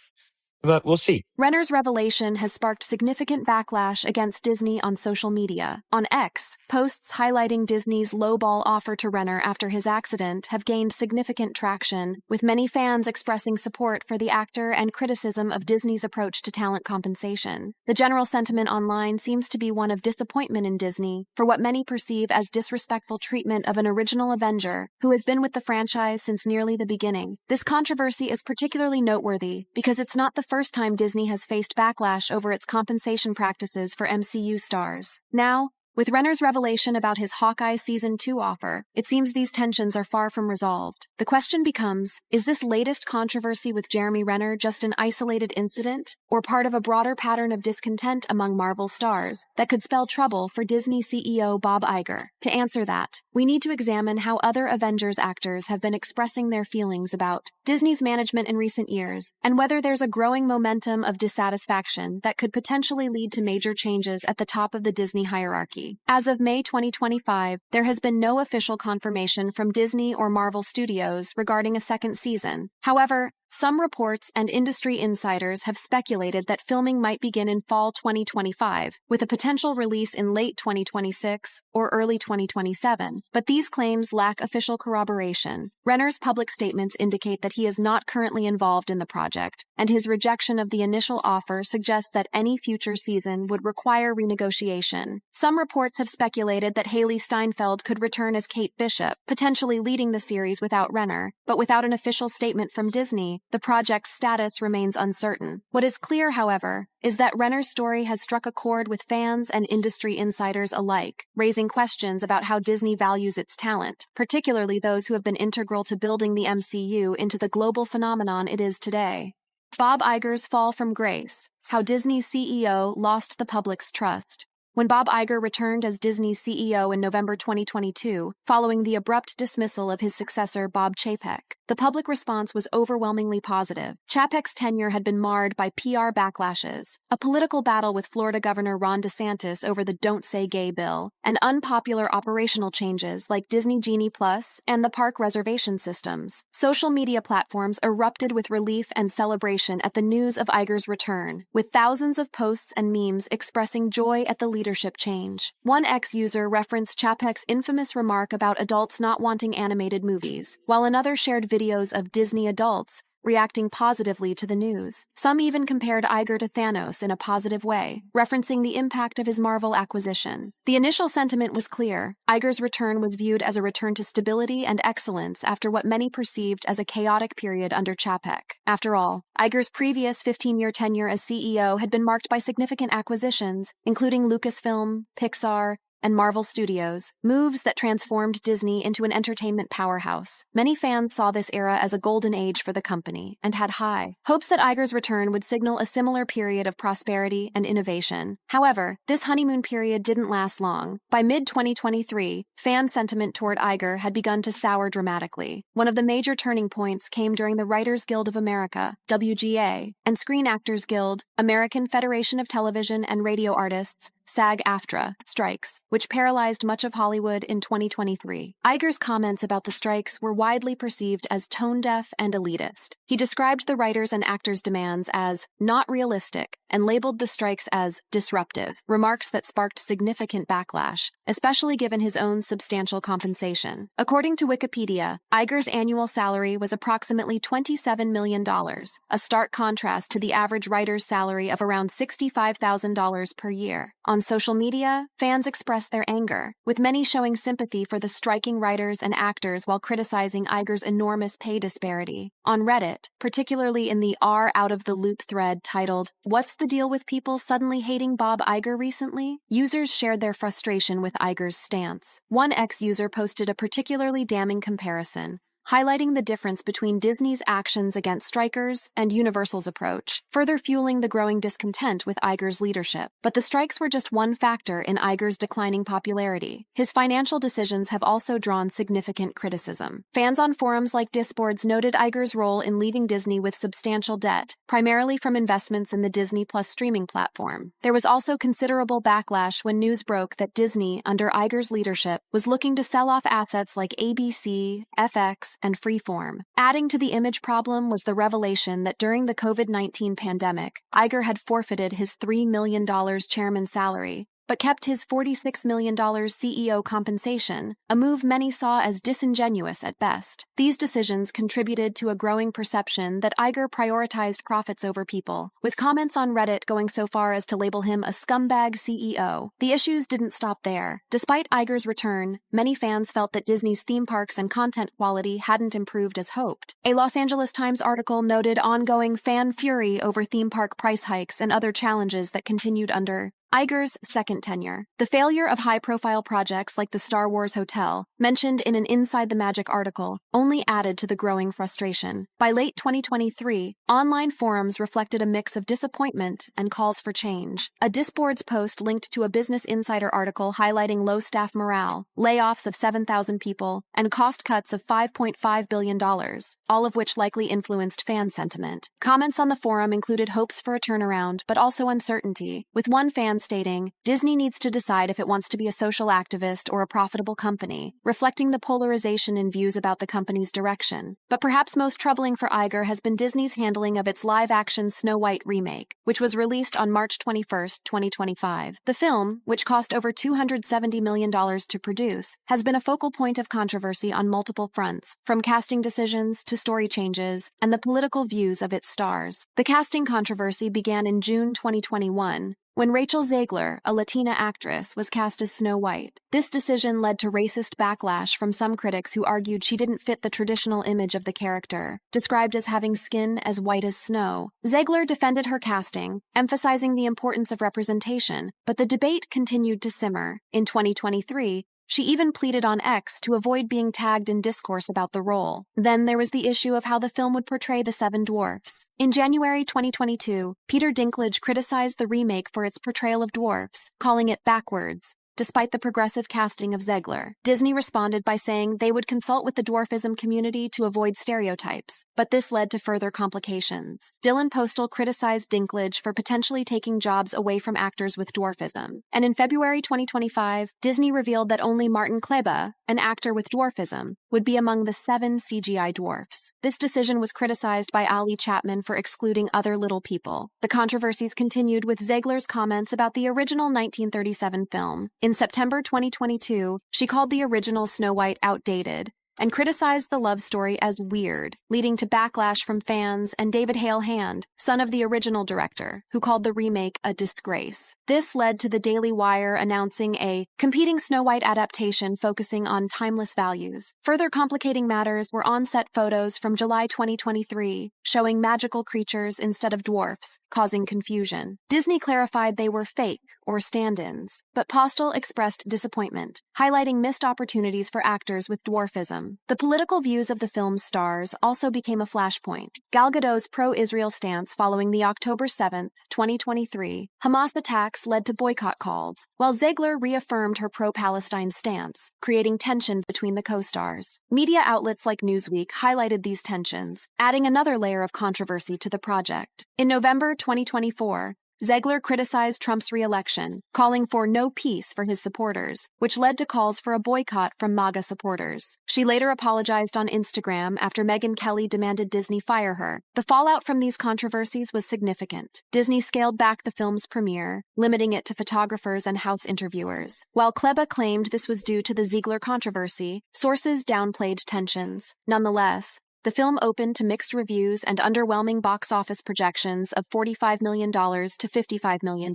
But we'll see. Renner's revelation has sparked significant backlash against Disney on social media. On X, posts highlighting Disney's lowball offer to Renner after his accident have gained significant traction, with many fans expressing support for the actor and criticism of Disney's approach to talent compensation. The general sentiment online seems to be one of disappointment in Disney for what many perceive as disrespectful treatment of an original Avenger who has been with the franchise since nearly the beginning. This controversy is particularly noteworthy because it's not the first time Disney has faced backlash over its compensation practices for MCU stars. Now, with Renner's revelation about his Hawkeye Season 2 offer, it seems these tensions are far from resolved. The question becomes, is this latest controversy with Jeremy Renner just an isolated incident, or part of a broader pattern of discontent among Marvel stars that could spell trouble for Disney CEO Bob Iger? To answer that, we need to examine how other Avengers actors have been expressing their feelings about Disney's management in recent years, and whether there's a growing momentum of dissatisfaction that could potentially lead to major changes at the top of the Disney hierarchy. As of May 2025, there has been no official confirmation from Disney or Marvel Studios regarding a second season. However, some reports and industry insiders have speculated that filming might begin in fall 2025, with a potential release in late 2026 or early 2027. But these claims lack official corroboration. Renner's public statements indicate that he is not currently involved in the project, and his rejection of the initial offer suggests that any future season would require renegotiation. Some reports have speculated that Haley Steinfeld could return as Kate Bishop, potentially leading the series without Renner, but without an official statement from Disney, the project's status remains uncertain. What is clear, however, is that Renner's story has struck a chord with fans and industry insiders alike, raising questions about how Disney values its talent, particularly those who have been integral to building the MCU into the global phenomenon it is today. Bob Iger's fall from grace, how Disney's CEO lost the public's trust. when Bob Iger returned as Disney's CEO in November 2022, following the abrupt dismissal of his successor, Bob Chapek. The public response was overwhelmingly positive. Chapek's tenure had been marred by PR backlashes, a political battle with Florida Governor Ron DeSantis over the Don't Say Gay bill, and unpopular operational changes like Disney Genie Plus and the park reservation systems. Social media platforms erupted with relief and celebration at the news of Iger's return, with thousands of posts and memes expressing joy at the leadership change. One ex-user referenced Chapek's infamous remark about adults not wanting animated movies, while another shared videos of Disney adults reacting positively to the news. Some even compared Iger to Thanos in a positive way, referencing the impact of his Marvel acquisition. The initial sentiment was clear. Iger's return was viewed as a return to stability and excellence after what many perceived as a chaotic period under Chapek. After all, Iger's previous 15-year tenure as CEO had been marked by significant acquisitions, including Lucasfilm, Pixar, and Marvel Studios, moves that transformed Disney into an entertainment powerhouse. Many fans saw this era as a golden age for the company and had high hopes that Iger's return would signal a similar period of prosperity and innovation. However, this honeymoon period didn't last long. By mid-2023, fan sentiment toward Iger had begun to sour dramatically. One of the major turning points came during the Writers Guild of America, WGA, and Screen Actors Guild, American Federation of Television and Radio Artists, SAG-AFTRA, strikes, which paralyzed much of Hollywood in 2023. Iger's comments about the strikes were widely perceived as tone-deaf and elitist. He described the writers' and actors' demands as not realistic and labeled the strikes as disruptive, remarks that sparked significant backlash, especially given his own substantial compensation. According to Wikipedia, Iger's annual salary was approximately $27 million, a stark contrast to the average writer's salary of around $65,000 per year. On social media, fans expressed their anger, with many showing sympathy for the striking writers and actors while criticizing Iger's enormous pay disparity. On Reddit, particularly in the R Out of the Loop thread titled, "What's the deal with people suddenly hating Bob Iger recently?" users shared their frustration with Iger's stance. One ex-user posted a particularly damning comparison, highlighting the difference between Disney's actions against strikers and Universal's approach, further fueling the growing discontent with Iger's leadership. But the strikes were just one factor in Iger's declining popularity. His financial decisions have also drawn significant criticism. Fans on forums like Disboards noted Iger's role in leaving Disney with substantial debt, primarily from investments in the Disney Plus streaming platform. There was also considerable backlash when news broke that Disney, under Iger's leadership, was looking to sell off assets like ABC, FX, and Freeform. Adding to the image problem was the revelation that during the COVID-19 pandemic, Iger had forfeited his $3 million chairman salary, but kept his $46 million CEO compensation, a move many saw as disingenuous at best. These decisions contributed to a growing perception that Iger prioritized profits over people, with comments on Reddit going so far as to label him a scumbag CEO. The issues didn't stop there. Despite Iger's return, many fans felt that Disney's theme parks and content quality hadn't improved as hoped. A Los Angeles Times article noted ongoing fan fury over theme park price hikes and other challenges that continued under Iger's second tenure. The failure of high-profile projects like the Star Wars Hotel, mentioned in an Inside the Magic article, only added to the growing frustration. By late 2023, online forums reflected a mix of disappointment and calls for change. A Disboards post linked to a Business Insider article highlighting low staff morale, layoffs of 7,000 people, and cost cuts of $5.5 billion, all of which likely influenced fan sentiment. Comments on the forum included hopes for a turnaround, but also uncertainty, with one fan stating, "Disney needs to decide if it wants to be a social activist or a profitable company," reflecting the polarization in views about the company's direction. But perhaps most troubling for Iger has been Disney's handling of its live-action Snow White remake, which was released on March 21, 2025. The film, which cost over $270 million to produce, has been a focal point of controversy on multiple fronts, from casting decisions to story changes and the political views of its stars. The casting controversy began in June 2021, when Rachel Zegler, a Latina actress, was cast as Snow White. This decision led to racist backlash from some critics who argued she didn't fit the traditional image of the character, described as having skin as white as snow. Zegler defended her casting, emphasizing the importance of representation, but the debate continued to simmer. In 2023, she even pleaded on X to avoid being tagged in discourse about the role. Then there was the issue of how the film would portray the Seven Dwarfs. In January 2022, Peter Dinklage criticized the remake for its portrayal of dwarfs, calling it backwards. Despite the progressive casting of Zegler, Disney responded by saying they would consult with the dwarfism community to avoid stereotypes, but this led to further complications. Dylan Postal criticized Dinklage for potentially taking jobs away from actors with dwarfism. And in February 2025, Disney revealed that only Martin Kleba, an actor with dwarfism, would be among the 7 CGI dwarfs. This decision was criticized by Ali Chapman for excluding other little people. The controversies continued with Zegler's comments about the original 1937 film. In September 2022, she called the original Snow White outdated and criticized the love story as weird, leading to backlash from fans and David Hale Hand, son of the original director, who called the remake a disgrace. This led to the Daily Wire announcing a competing Snow White adaptation focusing on timeless values. Further complicating matters were on-set photos from July 2023 showing magical creatures instead of dwarfs, causing confusion. Disney clarified they were fake or stand-ins, but Postal expressed disappointment, highlighting missed opportunities for actors with dwarfism. The political views of the film's stars also became a flashpoint. Gal Gadot's pro-Israel stance following the October 7, 2023, Hamas attacks led to boycott calls, while Zegler reaffirmed her pro-Palestine stance, creating tension between the co-stars. Media outlets like Newsweek highlighted these tensions, adding another layer of controversy to the project. In November 2024, Zegler criticized Trump's re-election, calling for no peace for his supporters, which led to calls for a boycott from MAGA supporters. She later apologized on Instagram after Megyn Kelly demanded Disney fire her. The fallout from these controversies was significant. Disney scaled back the film's premiere, limiting it to photographers and house interviewers. While Kleba claimed this was due to the Ziegler controversy, sources downplayed tensions. Nonetheless, the film opened to mixed reviews and underwhelming box office projections of $45 million to $55 million,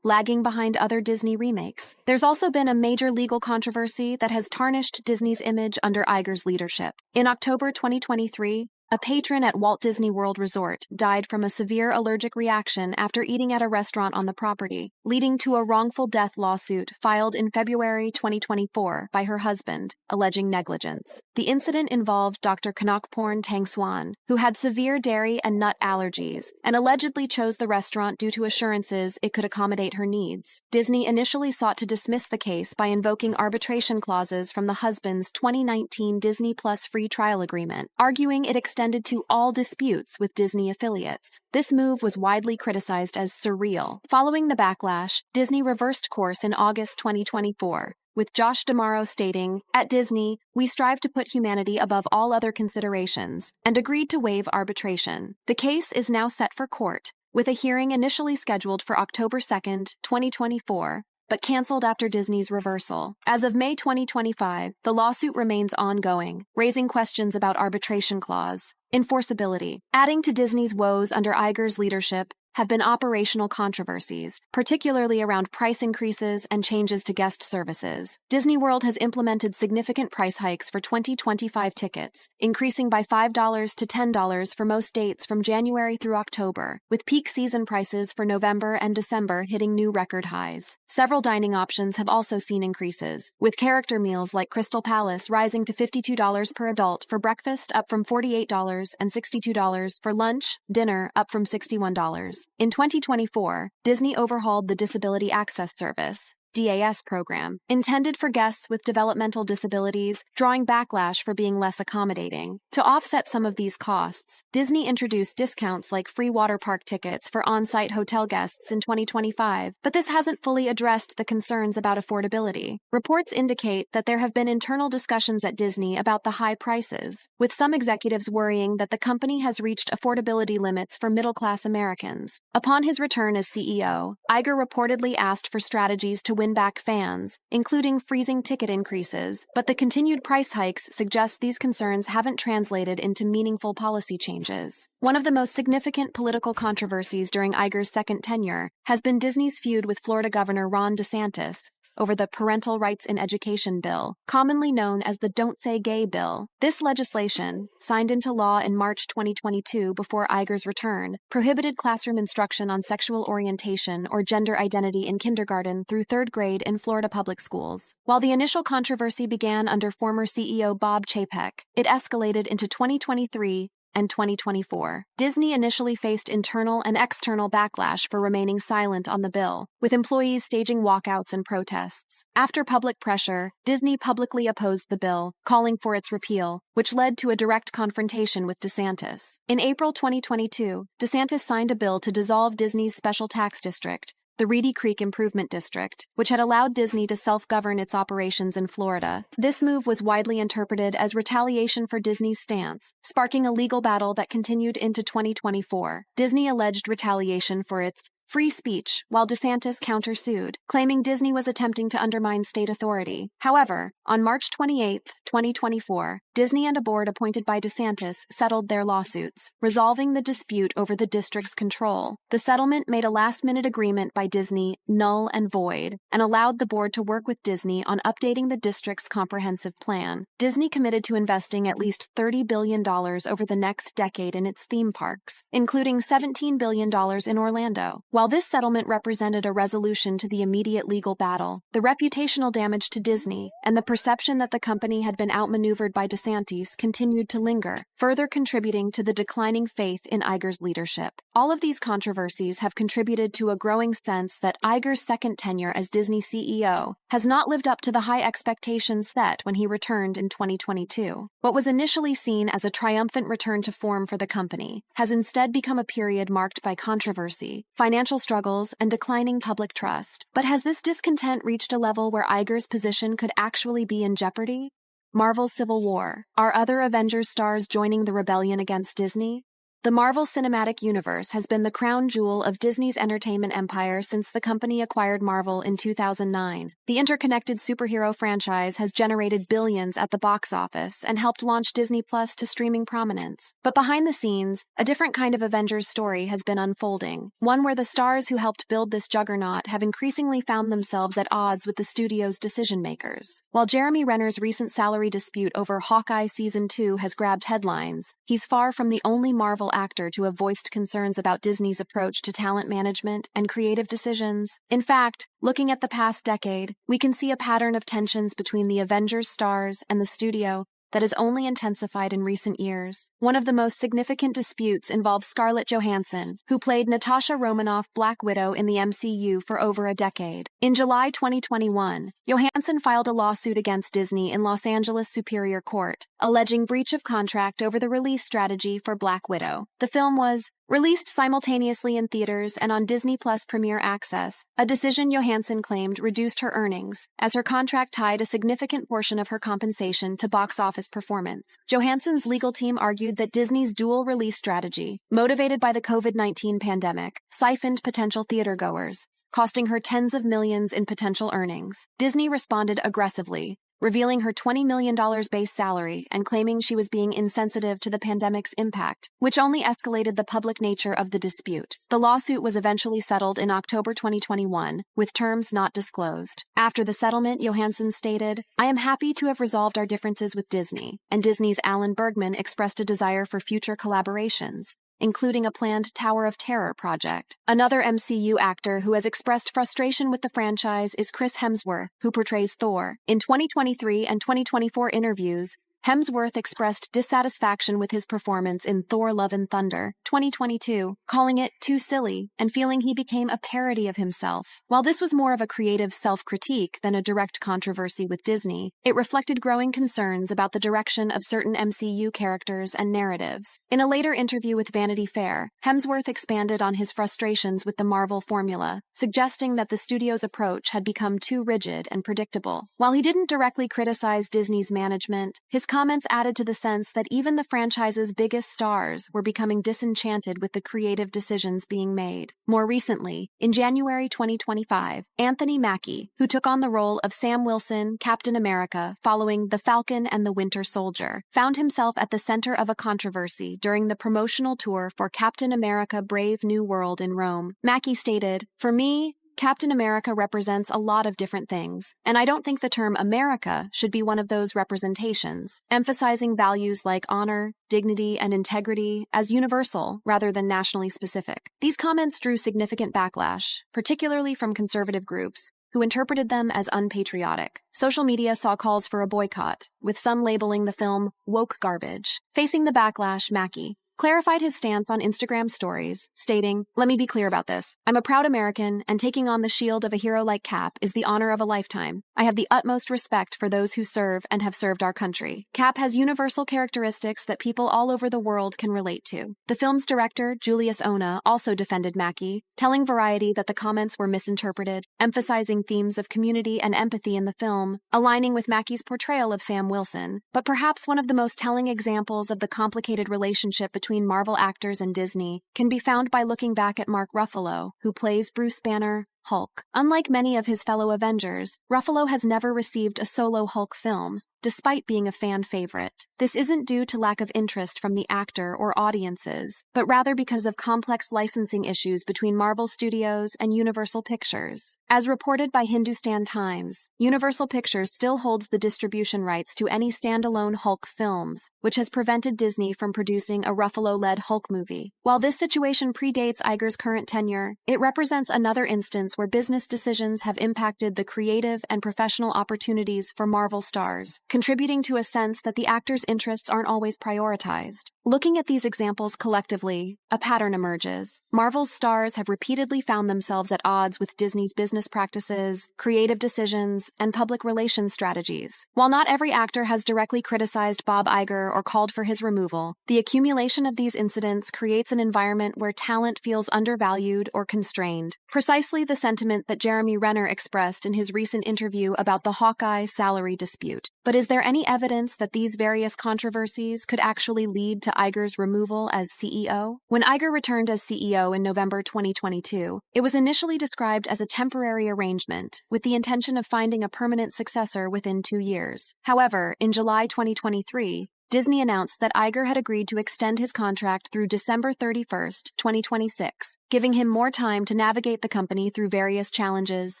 lagging behind other Disney remakes. There's also been a major legal controversy that has tarnished Disney's image under Iger's leadership. In October 2023, a patron at Walt Disney World Resort died from a severe allergic reaction after eating at a restaurant on the property, leading to a wrongful death lawsuit filed in February 2024 by her husband, alleging negligence. The incident involved Dr. Kanokporn Tangswan, who had severe dairy and nut allergies, and allegedly chose the restaurant due to assurances it could accommodate her needs. Disney initially sought to dismiss the case by invoking arbitration clauses from the husband's 2019 Disney Plus free trial agreement, arguing it extended to all disputes with Disney affiliates. This move was widely criticized as surreal. Following the backlash, Disney reversed course in August 2024, with Josh D'Amaro stating, "At Disney, we strive to put humanity above all other considerations," and agreed to waive arbitration. The case is now set for court, with a hearing initially scheduled for October 2, 2024, but canceled after Disney's reversal. As of May 2025, the lawsuit remains ongoing, raising questions about arbitration clause, enforceability. Adding to Disney's woes under Iger's leadership have been operational controversies, particularly around price increases and changes to guest services. Disney World has implemented significant price hikes for 2025 tickets, increasing by $5 to $10 for most dates from January through October, with peak season prices for November and December hitting new record highs. Several dining options have also seen increases, with character meals like Crystal Palace rising to $52 per adult for breakfast, up from $48, and $62 for lunch, dinner, up from $61. In 2024, Disney overhauled the Disability Access Service, DAS program, intended for guests with developmental disabilities, drawing backlash for being less accommodating. To offset some of these costs, Disney introduced discounts like free water park tickets for on-site hotel guests in 2025, but this hasn't fully addressed the concerns about affordability. Reports indicate that there have been internal discussions at Disney about the high prices, with some executives worrying that the company has reached affordability limits for middle-class Americans. Upon his return as CEO, Iger reportedly asked for strategies to win back fans, including freezing ticket increases, but the continued price hikes suggest these concerns haven't translated into meaningful policy changes. One of the most significant political controversies during Iger's second tenure has been Disney's feud with Florida Governor Ron DeSantis over the Parental Rights in Education Bill, commonly known as the Don't Say Gay Bill. This legislation, signed into law in March 2022 before Iger's return, prohibited classroom instruction on sexual orientation or gender identity in kindergarten through third grade in Florida public schools. While the initial controversy began under former CEO Bob Chapek, it escalated into 2023 and 2024. Disney initially faced internal and external backlash for remaining silent on the bill, with employees staging walkouts and protests. After public pressure, Disney publicly opposed the bill, calling for its repeal, which led to a direct confrontation with DeSantis. In April 2022, DeSantis signed a bill to dissolve Disney's special tax district, the Reedy Creek Improvement District, which had allowed Disney to self-govern its operations in Florida. This move was widely interpreted as retaliation for Disney's stance, sparking a legal battle that continued into 2024. Disney alleged retaliation for its free speech, while DeSantis countersued, claiming Disney was attempting to undermine state authority. However, on March 28, 2024, Disney and a board appointed by DeSantis settled their lawsuits, resolving the dispute over the district's control. The settlement made a last-minute agreement by Disney null and void, and allowed the board to work with Disney on updating the district's comprehensive plan. Disney committed to investing at least $30 billion over the next decade in its theme parks, including $17 billion in Orlando. While this settlement represented a resolution to the immediate legal battle, the reputational damage to Disney and the perception that the company had been outmaneuvered by DeSantis continued to linger, further contributing to the declining faith in Iger's leadership. All of these controversies have contributed to a growing sense that Iger's second tenure as Disney CEO has not lived up to the high expectations set when he returned in 2022. What was initially seen as a triumphant return to form for the company has instead become a period marked by controversy, financial struggles, and declining public trust. But has this discontent reached a level where Iger's position could actually be in jeopardy? Marvel's Civil War. Are other Avengers stars joining the rebellion against Disney? The Marvel Cinematic Universe has been the crown jewel of Disney's entertainment empire since the company acquired Marvel in 2009. The interconnected superhero franchise has generated billions at the box office and helped launch Disney Plus to streaming prominence. But behind the scenes, a different kind of Avengers story has been unfolding, one where the stars who helped build this juggernaut have increasingly found themselves at odds with the studio's decision-makers. While Jeremy Renner's recent salary dispute over Hawkeye Season 2 has grabbed headlines, he's far from the only Marvel actor to have voiced concerns about Disney's approach to talent management and creative decisions. In fact, looking at the past decade, we can see a pattern of tensions between the Avengers stars and the studio that has only intensified in recent years. One of the most significant disputes involves Scarlett Johansson, who played Natasha Romanoff Black Widow in the MCU for over a decade. In July 2021, Johansson filed a lawsuit against Disney in Los Angeles Superior Court, alleging breach of contract over the release strategy for Black Widow. The film was released simultaneously in theaters and on Disney Plus Premier Access, a decision Johansson claimed reduced her earnings, as her contract tied a significant portion of her compensation to box office performance. Johansson's legal team argued that Disney's dual release strategy, motivated by the COVID-19 pandemic, siphoned potential theatergoers, costing her tens of millions in potential earnings. Disney responded aggressively, revealing her $20 million base salary and claiming she was being insensitive to the pandemic's impact, which only escalated the public nature of the dispute. The lawsuit was eventually settled in October 2021, with terms not disclosed. After the settlement, Johansson stated, "I am happy to have resolved our differences with Disney," and Disney's Alan Bergman expressed a desire for future collaborations, including a planned Tower of Terror project. Another MCU actor who has expressed frustration with the franchise is Chris Hemsworth, who portrays Thor. In 2023 and 2024 interviews, Hemsworth expressed dissatisfaction with his performance in Thor: Love and Thunder, 2022, calling it too silly and feeling he became a parody of himself. While this was more of a creative self-critique than a direct controversy with Disney, it reflected growing concerns about the direction of certain MCU characters and narratives. In a later interview with Vanity Fair, Hemsworth expanded on his frustrations with the Marvel formula, suggesting that the studio's approach had become too rigid and predictable. While he didn't directly criticize Disney's management, his comments added to the sense that even the franchise's biggest stars were becoming disenchanted with the creative decisions being made. More recently, in January 2025, Anthony Mackie, who took on the role of Sam Wilson, Captain America, following The Falcon and the Winter Soldier, found himself at the center of a controversy during the promotional tour for Captain America: Brave New World in Rome. Mackie stated, "For me, Captain America represents a lot of different things, and I don't think the term America should be one of those representations, emphasizing values like honor, dignity, and integrity as universal rather than nationally specific." These comments drew significant backlash, particularly from conservative groups, who interpreted them as unpatriotic. Social media saw calls for a boycott, with some labeling the film woke garbage. Facing the backlash, Mackie, clarified his stance on Instagram stories, stating, "Let me be clear about this. I'm a proud American, and taking on the shield of a hero like Cap is the honor of a lifetime. I have the utmost respect for those who serve and have served our country. Cap has universal characteristics that people all over the world can relate to." The film's director, Julius Ona, also defended Mackie, telling Variety that the comments were misinterpreted, emphasizing themes of community and empathy in the film, aligning with Mackie's portrayal of Sam Wilson. But perhaps one of the most telling examples of the complicated relationship between Marvel actors and Disney can be found by looking back at Mark Ruffalo, who plays Bruce Banner, Hulk. Unlike many of his fellow Avengers, Ruffalo has never received a solo Hulk film, despite being a fan favorite. This isn't due to lack of interest from the actor or audiences, but rather because of complex licensing issues between Marvel Studios and Universal Pictures. As reported by Hindustan Times, Universal Pictures still holds the distribution rights to any standalone Hulk films, which has prevented Disney from producing a Ruffalo-led Hulk movie. While this situation predates Iger's current tenure, it represents another instance where business decisions have impacted the creative and professional opportunities for Marvel stars, contributing to a sense that the actor's interests aren't always prioritized. Looking at these examples collectively, a pattern emerges. Marvel's stars have repeatedly found themselves at odds with Disney's business practices, creative decisions, and public relations strategies. While not every actor has directly criticized Bob Iger or called for his removal, the accumulation of these incidents creates an environment where talent feels undervalued or constrained. Precisely the sentiment that Jeremy Renner expressed in his recent interview about the Hawkeye salary dispute. But is there any evidence that these various controversies could actually lead to Iger's removal as CEO? When Iger returned as CEO in November 2022, it was initially described as a temporary arrangement, with the intention of finding a permanent successor within 2 years. However, in July 2023, Disney announced that Iger had agreed to extend his contract through December 31st, 2026, giving him more time to navigate the company through various challenges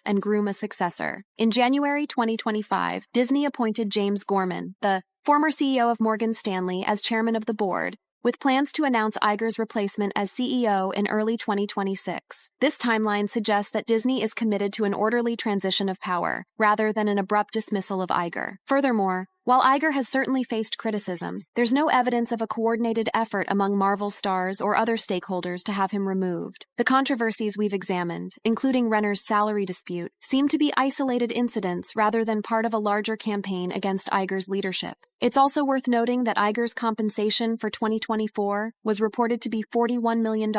and groom a successor. In January 2025, Disney appointed James Gorman, the former CEO of Morgan Stanley, as chairman of the board, with plans to announce Iger's replacement as CEO in early 2026. This timeline suggests that Disney is committed to an orderly transition of power, rather than an abrupt dismissal of Iger. Furthermore, while Iger has certainly faced criticism, there's no evidence of a coordinated effort among Marvel stars or other stakeholders to have him removed. The controversies we've examined, including Renner's salary dispute, seem to be isolated incidents rather than part of a larger campaign against Iger's leadership. It's also worth noting that Iger's compensation for 2024 was reported to be $41 million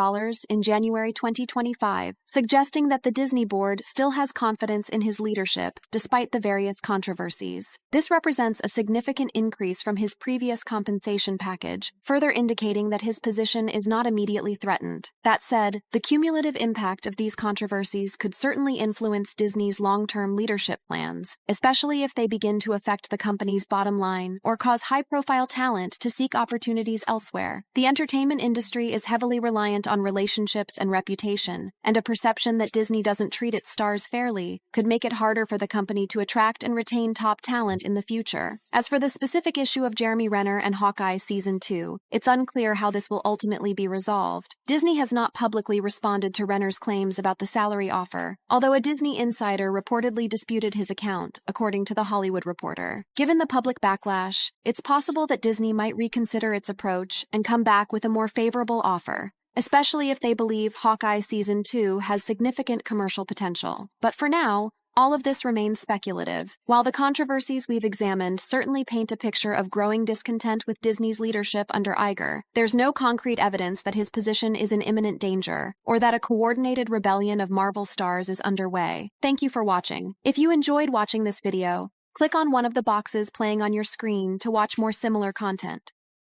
in January 2025, suggesting that the Disney board still has confidence in his leadership despite the various controversies. This represents a significant increase from his previous compensation package, further indicating that his position is not immediately threatened. That said, the cumulative impact of these controversies could certainly influence Disney's long-term leadership plans, especially if they begin to affect the company's bottom line or cause high-profile talent to seek opportunities elsewhere. The entertainment industry is heavily reliant on relationships and reputation, and a perception that Disney doesn't treat its stars fairly could make it harder for the company to attract and retain top talent in the future. As for the specific issue of Jeremy Renner and Hawkeye Season 2, it's unclear how this will ultimately be resolved. Disney has not publicly responded to Renner's claims about the salary offer, although a Disney insider reportedly disputed his account, according to The Hollywood Reporter. Given the public backlash, it's possible that Disney might reconsider its approach and come back with a more favorable offer, especially if they believe Hawkeye Season 2 has significant commercial potential. But for now, all of this remains speculative. While the controversies we've examined certainly paint a picture of growing discontent with Disney's leadership under Iger, there's no concrete evidence that his position is in imminent danger, or that a coordinated rebellion of Marvel stars is underway. Thank you for watching. If you enjoyed watching this video, click on one of the boxes playing on your screen to watch more similar content.